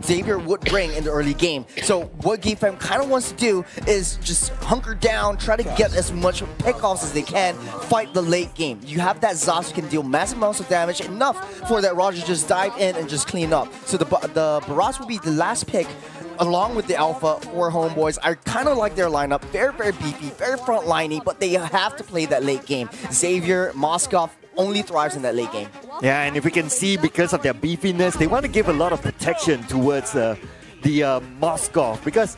Xavier would bring in the early game. So what Geek Fam kind of wants to do is just hunker down, try to get as much pickoffs as they can, fight the late game. You have that Zos who can deal massive amounts of damage, enough for that Roger to just dive in and just clean up. So the Barats will be the last pick along with the Alpha or Homebois. I kind of like their lineup. Very, very beefy, very front-liney, but they have to play that late game. Xavier, Moskov only thrives in that late game. Yeah, and if we can see, because of their beefiness, they want to give a lot of protection towards the Moskov, because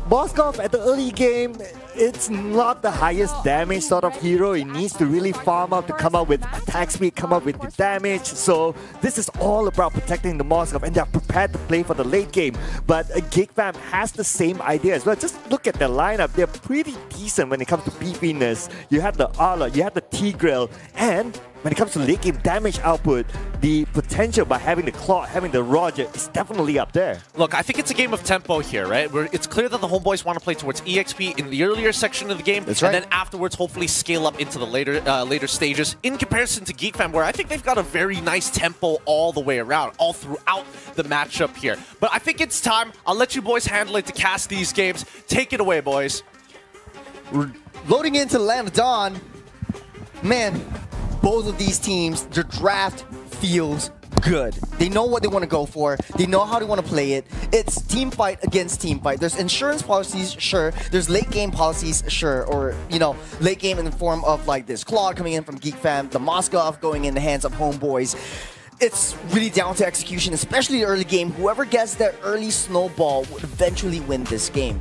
Moskov at the early game, it's not the highest damage sort of hero. It needs to really farm up to come up with attack speed, come up with the damage. So this is all about protecting the Moskov, and they're prepared to play for the late game. But Geek Fam has the same idea as well. Just look at their lineup. They're pretty decent when it comes to beefiness. You have the Arla, you have the Tigreal, and when it comes to late game damage output, the potential by having the Claude, having the Roger is definitely up there. Look, I think it's a game of tempo here, right? It's clear that the Homebois want to play towards EXP in the earlier section of the game, That's right. and then afterwards hopefully scale up into the later stages, in comparison to Geek Fam, where I think they've got a very nice tempo all the way around, all throughout the matchup here. But I think it's time. I'll let you boys handle it to cast these games. Take it away, boys. We're loading into Land of Dawn. Man, both of these teams, their draft feels good. They know what they want to go for. They know how they want to play it. It's team fight against team fight. There's insurance policies, sure. There's late game policies, sure. Or, you know, late game in the form of like this Claude coming in from Geek Fam, the Moskov going in the hands of Homebois. It's really down to execution, especially the early game. Whoever gets that early snowball would eventually win this game.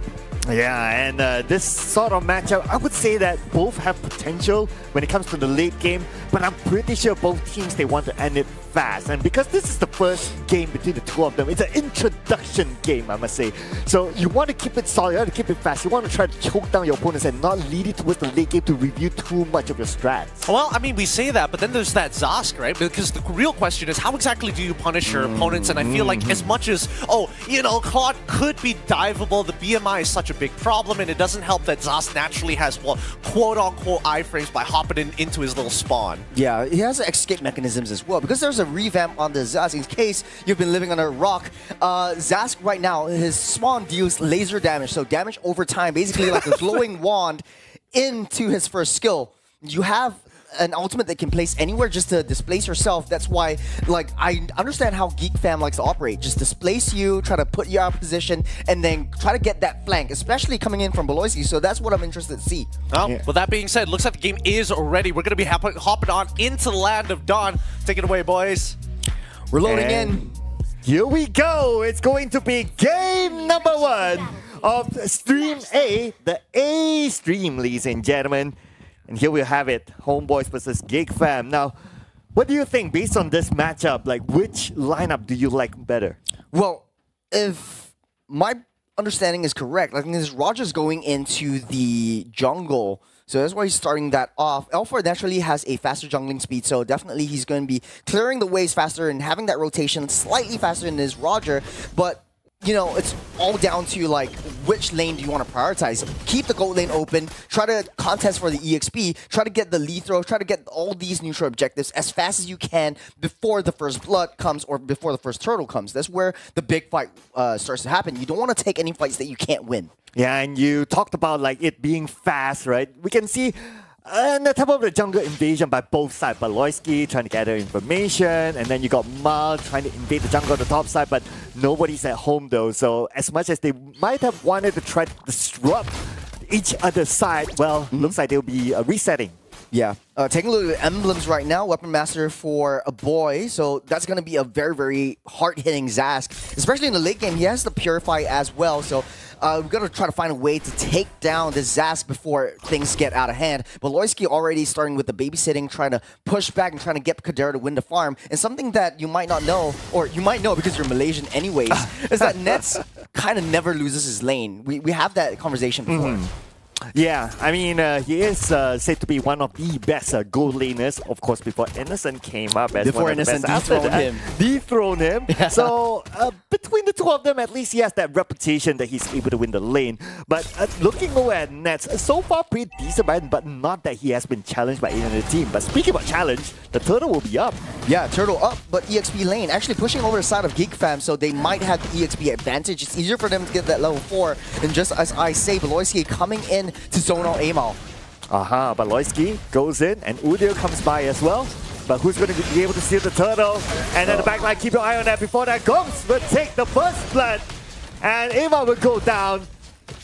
Yeah, and this sort of matchup, I would say that both have potential when it comes to the late game, but I'm pretty sure both teams, they want to end it fast. And because this is the first game between the two of them, it's an introduction game, I must say. So you want to keep it solid, you want to keep it fast, you want to try to choke down your opponents and not lead it towards the late game to review too much of your strats. Well, I mean, we say that, but then there's that Zosk, right? Because the real question is, how exactly do you punish your opponents? And I feel like as much as, oh, you know, Claude could be diveable, the BMI is such a big problem, and it doesn't help that Zosk naturally has, well, quote-unquote iframes by hopping into his little spawn. Yeah, he has escape mechanisms as well, because there's a revamp on the Zask. In case you've been living on a rock, Zask right now, his spawn deals laser damage, so damage over time, basically like a glowing wand into his first skill. You have an ultimate that can place anywhere just to displace yourself. That's why, like, I understand how Geek Fam likes to operate. Just displace you, try to put you out of position, and then try to get that flank, especially coming in from Beloisky. So that's what I'm interested to see. Well, with that being said, looks like the game is ready. We're going to be hopping on into the Land of Dawn. Take it away, boys. We're loading in. Here we go. It's going to be game number 1 of Stream A, the A stream, ladies and gentlemen. And here we have it, Homebois versus Geek Fam. Now, what do you think based on this matchup? Like, which lineup do you like better? Well, if my understanding is correct, I think this Roger's going into the jungle. So that's why he's starting that off. Alpha naturally has a faster jungling speed, so definitely he's going to be clearing the waves faster and having that rotation slightly faster than this Roger. But you know, it's all down to like which lane do you want to prioritize. Keep the gold lane open, try to contest for the EXP, try to get the Lethro, try to get all these neutral objectives as fast as you can before the first blood comes or before the first turtle comes. That's where the big fight starts to happen. You don't want to take any fights that you can't win. Yeah, and you talked about like it being fast, right? We can see on the top of the jungle invasion by both sides. Beloisky trying to gather information, and then you got Mal trying to invade the jungle on the top side, but nobody's at home though. So as much as they might have wanted to try to disrupt each other's side, well, looks like they'll be resetting. Yeah. Taking a look at the emblems right now, Weapon Master for a boy, so that's going to be a very, very hard-hitting Zask. Especially in the late game, he has the Purify as well, so we've got to try to find a way to take down the Zask before things get out of hand. But Loisky already starting with the babysitting, trying to push back and trying to get Kadera to win the farm. And something that you might not know, or you might know because you're Malaysian anyways, is that Nets kind of never loses his lane. We have that conversation before. Yeah, I mean, he is said to be one of the best gold laners, of course, before Innocent came up as Before one of the Innocent best. dethroned him. Yeah. So, between the two of them, at least he has that reputation that he's able to win the lane. But looking over at Nets, so far pretty decent, but not that he has been challenged by any other team. But speaking about challenge, the Turtle will be up. Yeah, Turtle up, but EXP lane actually pushing over the side of Geek Fam, so they might have the EXP advantage. It's easier for them to get that level 4. And just as I say, Beloyski coming in to zone out Amal. Aha, Beloyski goes in, and Udyr comes by as well. But who's going to be able to steal the Turtle? And then the backline, keep your eye on that. Before that, Gomes will take the first blood. And Amal will go down.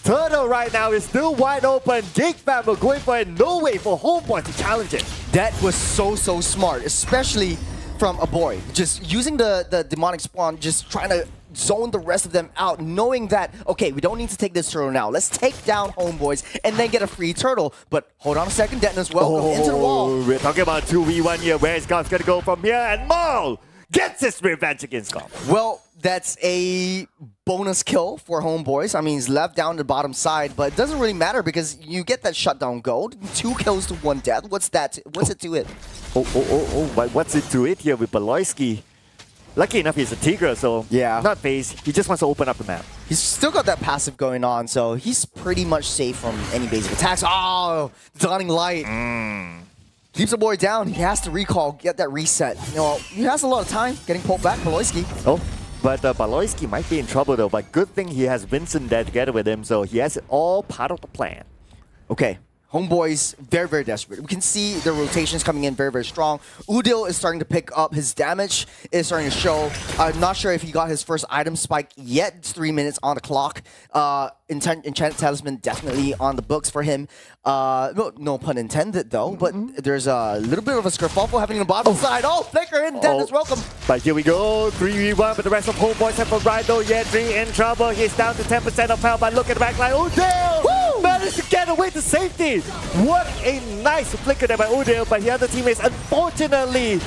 Turtle right now is still wide open. Geek Fam will going for it. No way for Homebois to challenge it. That was so smart, especially from a boy. Just using the demonic spawn, just trying to zone the rest of them out, knowing that, okay, we don't need to take this turtle now. Let's take down Homeboys and then get a free turtle. But hold on a second, Detnus, welcome into the wall. We're talking about 2v1 here. Where is Golf going to go from here? And Maul gets his revenge against Golf. Well, that's a bonus kill for Homeboys. I mean, he's left down the bottom side, but it doesn't really matter because you get that shutdown gold. 2 kills to 1 death. What's that? What's it to it? What's it to it here with Beloyski? Lucky enough, he's a Tigra, so yeah, not phased. He just wants to open up the map. He's still got that passive going on, so he's pretty much safe from any basic attacks. Oh, Dawning Light. Keeps the boy down. He has to recall, get that reset. You know, he has a lot of time getting pulled back, Beloyski. Oh, but Beloyski might be in trouble though. But good thing he has Vincent there together with him, so he has it all part of the plan. Okay. Homeboys, very desperate. We can see the rotations coming in very strong. Udil is starting to pick up. His damage is starting to show. I'm not sure if he got his first item spike yet. It's 3 minutes on the clock. Enchanted Talisman definitely on the books for him. No pun intended though, but there's a little bit of a skerfuffle happening on the bottom side. Oh, Flicker in, Dennis, welcome. But here we go, 3v1, but the rest of Homeboys have a ride though. Yedri in trouble. He's down to 10% of health, but look at the backline. Udil managed to get away to safety. What a nice flicker there by Udil, but the other teammates unfortunately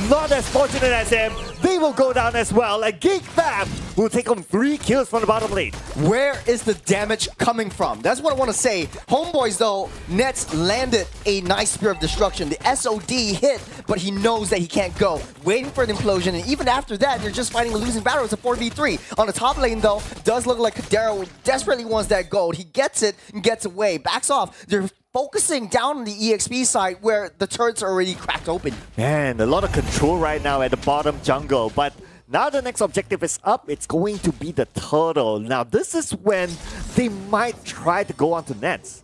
not as fortunate as him. They will go down as well. And Geek Fam will take on 3 kills from the bottom lane. Where is the damage coming from? That's what I want to say. Homeboys, though, Nets landed a nice Spear of Destruction. The SOD hit, but he knows that he can't go. Waiting for an implosion, and even after that, they're just fighting a losing battle. It's a 4v3. On the top lane, though, does look like Kadero desperately wants that gold. He gets it and gets away. Backs off. They're focusing down on the EXP side where the turrets are already cracked open. Man, a lot of control right now at the bottom jungle, but now the next objective is up. It's going to be the turtle. Now this is when they might try to go onto Nets.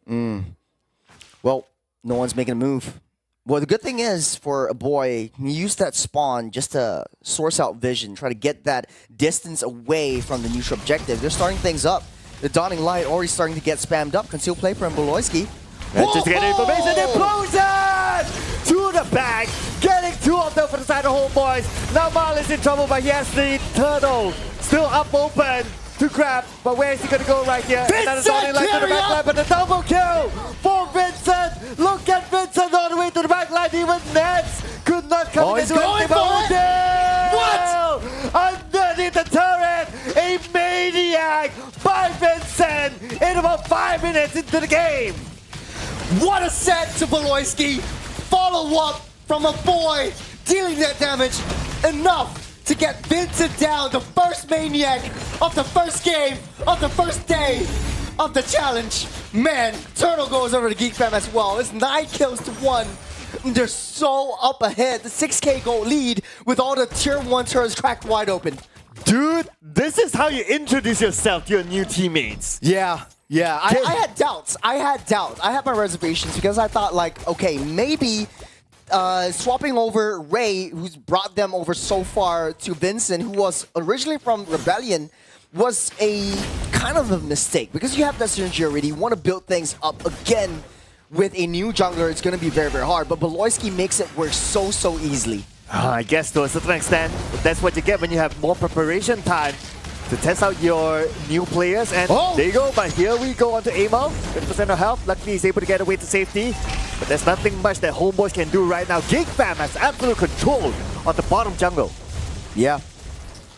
Well, no one's making a move. Well, the good thing is for a boy, he used that spawn just to source out vision, try to get that distance away from the neutral objective. They're starting things up. The Dawning Light already starting to get spammed up. Concealed play from Beloyski. Just to get information, implosion to the back, getting 2 of them for the side of Homeboys. Now Mal is in trouble, but he has the turtle still up open to grab. But where is he going to go right here? Another Dawning Light to the back line, but the double kill for Vincent. Look at Vincent all the way to the back line. Even Nets could not come into anything but what? Underneath the turret, a maniac by Vincent in about 5 minutes into the game. What a set to Beloyski. Follow up from a boy dealing that damage enough to get Vincent down, the first maniac of the first game of the first day of the challenge. Man, Turtle goes over to Geek Fam as well. It's 9 kills to 1. They're so up ahead. The 6K goal lead with all the tier 1 turrets cracked wide open. Dude, this is how you introduce yourself to your new teammates. Yeah. I had doubts. I had my reservations because I thought, like, okay, maybe swapping over Ray, who's brought them over so far, to Vincent, who was originally from Rebellion, was a kind of a mistake because you have that synergy already. You want to build things up again. With a new jungler, it's going to be very hard, but Beloyski makes it work so easily. I guess to a certain extent, that's what you get when you have more preparation time to test out your new players. And there you go, but here we go onto Amal, 50% of health. Luckily, he's able to get away to safety, but there's nothing much that Homeboys can do right now. Geek Fam has absolute control on the bottom jungle. Yeah.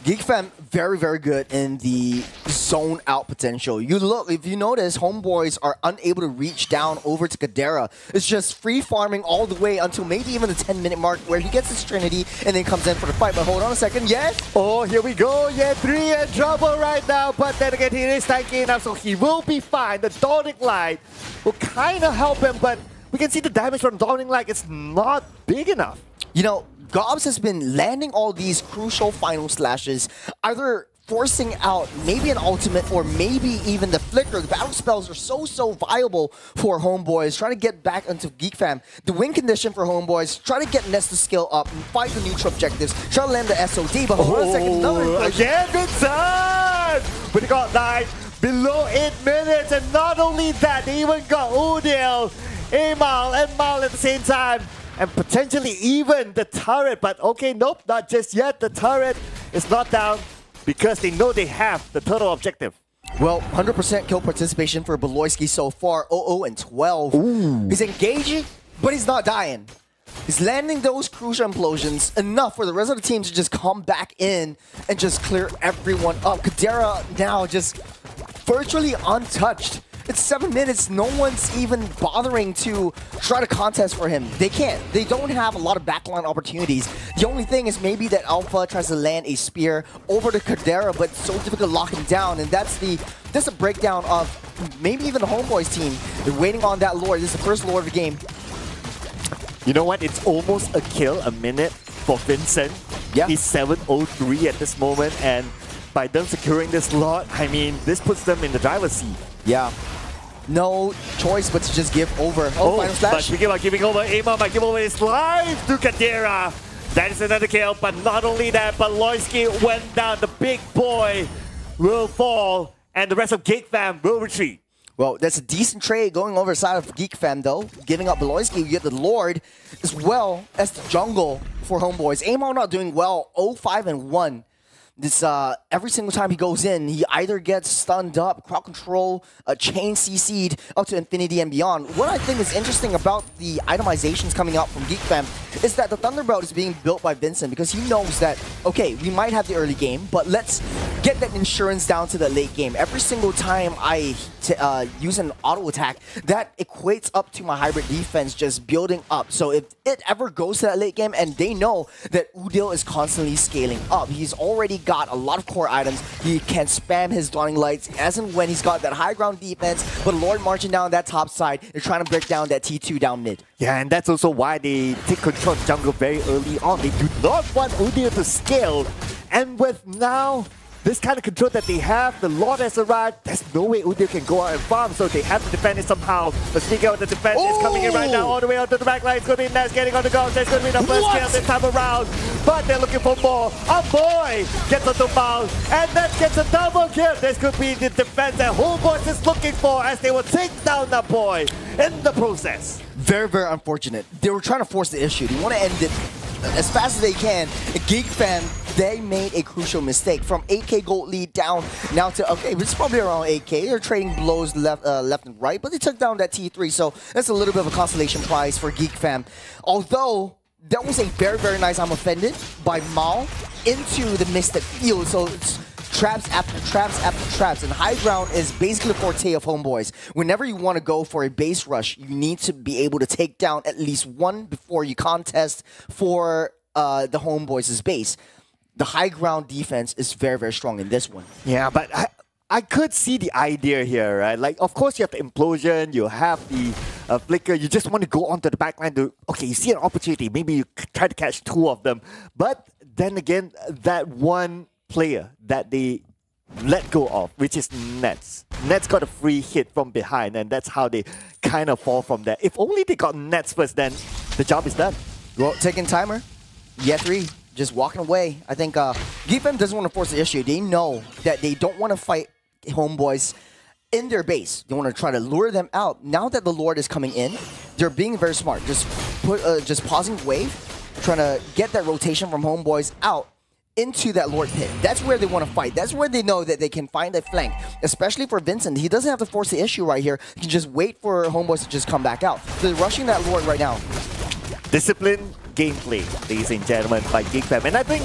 Geek Fam very, very good in the zone out potential. You look, if you notice, Homeboys are unable to reach down over to Kadera. It's just free farming all the way until maybe even the 10-minute mark where he gets his Trinity and then comes in for the fight. But hold on a second, yes? Oh, here we go. Yeah, 3 in trouble right now. But then again, he is tanky enough, so he will be fine. The Dawning Light will kind of help him, but we can see the damage from Dawning Light. It's not big enough. You know, Gobs has been landing all these crucial final slashes, either forcing out maybe an ultimate or maybe even the flicker. The battle spells are so viable for Homeboys, trying to get back into Geek Fam. The win condition for Homeboys, try to get Nest to scale up and fight the neutral objectives, try to land the SOD, but hold on a second, another again, Vincent! But they got 9 below 8 minutes, and not only that, they even got Udil, Amal, and Mal at the same time. And potentially even the turret, but okay, nope, not just yet. The turret is not down because they know they have the total objective. Well, 100% kill participation for Beloyski so far, 0-0 and 12. Ooh. He's engaging, but he's not dying. He's landing those crucial implosions enough for the rest of the team to just come back in and just clear everyone up. Kadera now just virtually untouched. It's 7 minutes. No one's even bothering to try to contest for him. They can't. They don't have a lot of backline opportunities. The only thing is maybe that Alpha tries to land a spear over to Kadera, but it's so difficult to lock him down. And that's a breakdown of maybe even the Homeboys team. They're waiting on that Lord. This is the first Lord of the game. You know what? It's almost a kill a minute for Vincent. Yeah. He's 7-0-3 at this moment, and by them securing this lot, I mean, this puts them in the driver's seat. Yeah. No choice but to just give over. Oh, final slash. But speaking about giving over, Amal might give over his life to Kadera. That is another kill, but not only that, but Loyski went down. The big boy will fall, and the rest of Geek Fam will retreat. Well, that's a decent trade going over the side of Geek Fam, though. Giving up Beloyski, you get the Lord, as well as the jungle for Homeboys. Amal not doing well, 0-5 and 1. This every single time he goes in, he either gets stunned up, crowd control, chain CC'd up to infinity and beyond. What I think is interesting about the itemizations coming out from Geek Fam is that the Thunderbolt is being built by Vincent because he knows that, okay, we might have the early game, but let's get that insurance down to the late game. Every single time I use an auto attack, that equates up to my hybrid defense just building up. So if it ever goes to that late game, and they know that Udil is constantly scaling up, he's already got a lot of core items. He can spam his Dawning Lights as and when he's got that high ground defense, but Lord marching down that top side, they're trying to break down that T2 down mid. Yeah, and that's also why they take control of jungle very early on. They do not want Udil to scale. And with now this kind of control that they have, the Lord has arrived, there's no way Udil can go out and farm, so they have to defend it somehow. But speaking of the defense, is coming in right now, all the way onto the back line. It's going to be Ness getting on the go. There's going to be the first kill this time around, but they're looking for more. Homeboy gets onto Mal, and Ness gets a double kill. This could be the defense that Homeboy is looking for, as they will take down that boy in the process. Very, very unfortunate. They were trying to force the issue. They want to end it as fast as they can. Geek Fam, they made a crucial mistake. From 8k gold lead down now to, okay, it's probably around 8k. They're trading blows left and right, but they took down that T3, so that's a little bit of a consolation prize for Geek Fam. Although, that was a very, very nice I'm offended by Mal into the Mystic Field, so it's traps after traps after traps, and high ground is basically the forte of Homeboys. Whenever you want to go for a base rush, you need to be able to take down at least one before you contest for the Homeboys' base. The high ground defense is very, very strong in this one. Yeah, but I could see the idea here, right? Like, of course, you have the implosion, you have the flicker, you just want to go onto the backline to, okay, you see an opportunity, maybe you try to catch 2 of them. But then again, that one player that they let go of, which is Nets. Nets got a free hit from behind, and that's how they kind of fall from there. If only they got Nets first, then the job is done. Well, taking timer, yeah, 3. Just walking away. I think Geek Fam doesn't want to force the issue. They know that they don't want to fight Homeboys in their base. They want to try to lure them out. Now that the Lord is coming in, they're being very smart. Just pausing wave, trying to get that rotation from Homeboys out into that Lord pit. That's where they want to fight. That's where they know that they can find a flank. Especially for Vincent. He doesn't have to force the issue right here. He can just wait for Homeboys to just come back out. So they're rushing that Lord right now. Discipline gameplay, ladies and gentlemen, by Geek Fam. And I think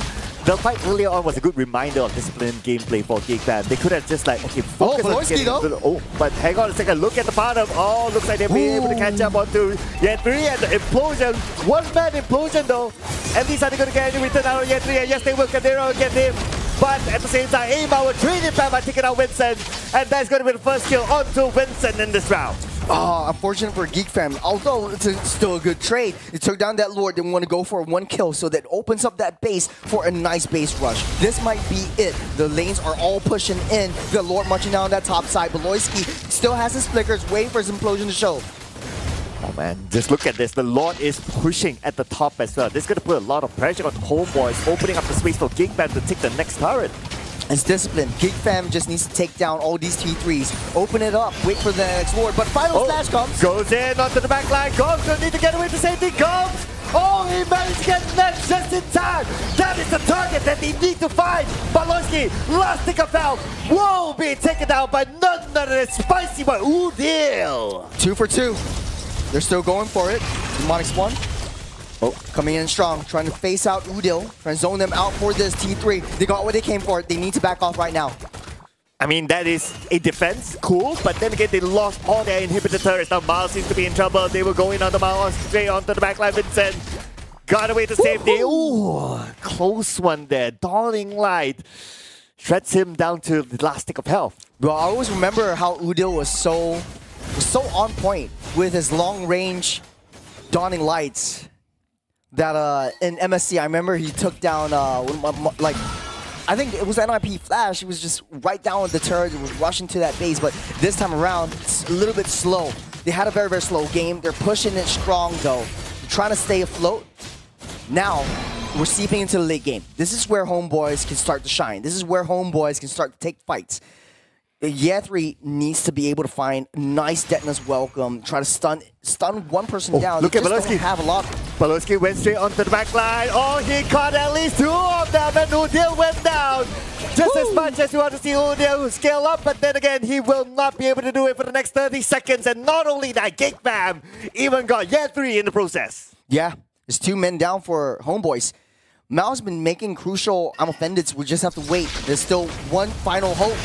the fight earlier on was a good reminder of disciplined gameplay for Geek Fam. They could have just like, okay, focus on Voloisky getting though. oh, but hang on a second, look at the bottom. Oh, looks like they'll be able to catch up onto Yet3 and the implosion. One-man implosion though. At least are they going to get any return out of Yet3? And yes, they will. Kadero get him. But at the same time, Aima will trade it back by taking out Vincent. And that's going to be the first kill onto Vincent in this round. Oh, unfortunate for Geek Fam. Although it's still a good trade. They took down that Lord. They want to go for one kill, so that opens up that base for a nice base rush. This might be it. The lanes are all pushing in. The Lord marching down that top side. Voloisky still has his flickers, waiting for his implosion to show. Oh man, just look at this. The Lord is pushing at the top as well. This is going to put a lot of pressure on Homebois, opening up the space for Geek Fam to take the next turret. It's discipline. Geek Fam just needs to take down all these T3s. Open it up. Wait for the next Lord. But final slash comes. Goes in onto the back line. Gomes going to need to get away to safety. Gomes! Oh, he managed to get next just in time. That is the target that they need to find. Voloisky, last tick of health, will be taken down by none other than Spicy Boy Udil. 2 for 2. They're still going for it. Demonics 1. Oh, coming in strong, trying to face out Udil, trying to zone them out for this T3. They got what they came for. They need to back off right now. I mean, that is a defense, cool, but then again, they lost all their inhibitor turrets. Now Miles seems to be in trouble. They were going on the Miles, straight onto the backline. Vincent got away to safety. Ooh, close one there. Darling Light shreds him down to the last tick of health. Well, I always remember how Udil was so on point with his long-range Dawning Lights. That in MSC, I remember he took down like, I think it was NIP Flash. He was just right down with the turret. It was rushing to that base, but this time around, it's a little bit slow. They had a very, very slow game. They're pushing it strong, though. They're trying to stay afloat. Now, we're seeping into the late game. This is where Homebois can start to shine. This is where Homebois can start to take fights. Yet3 needs to be able to find nice Detna's welcome, try to stun one person down. Look at Voloisky. Have a lot. Voloisky went straight onto the back line. Oh, he caught at least 2 of them, and Udil went down. Just as much as you want to see Udil scale up, but then again, he will not be able to do it for the next 30 seconds. And not only that, Geek Fam even got Yet3 in the process. Yeah, there's 2 men down for Homebois. Mao's been making crucial I'm offended. We just have to wait. There's still one final hope.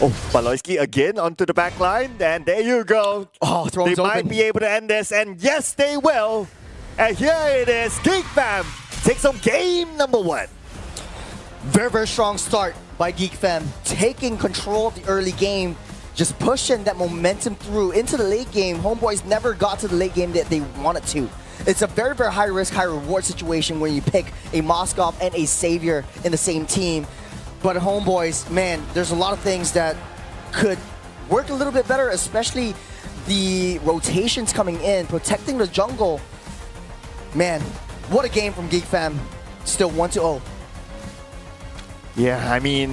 Oh, Voloisky again onto the back line, and there you go. Oh, thrones They might open. be able to end this, and yes, they will. And here it is, Geek Fam takes on game number 1. Very, very strong start by Geek Fam. Taking control of the early game, just pushing that momentum through into the late game. Homebois never got to the late game that they wanted to. It's a very, very high risk, high reward situation when you pick a Moskov and a Savior in the same team. But Homebois, man, there's a lot of things that could work a little bit better, especially the rotations coming in, protecting the jungle. Man, what a game from Geek Fam. Still 1-0. Yeah, I mean,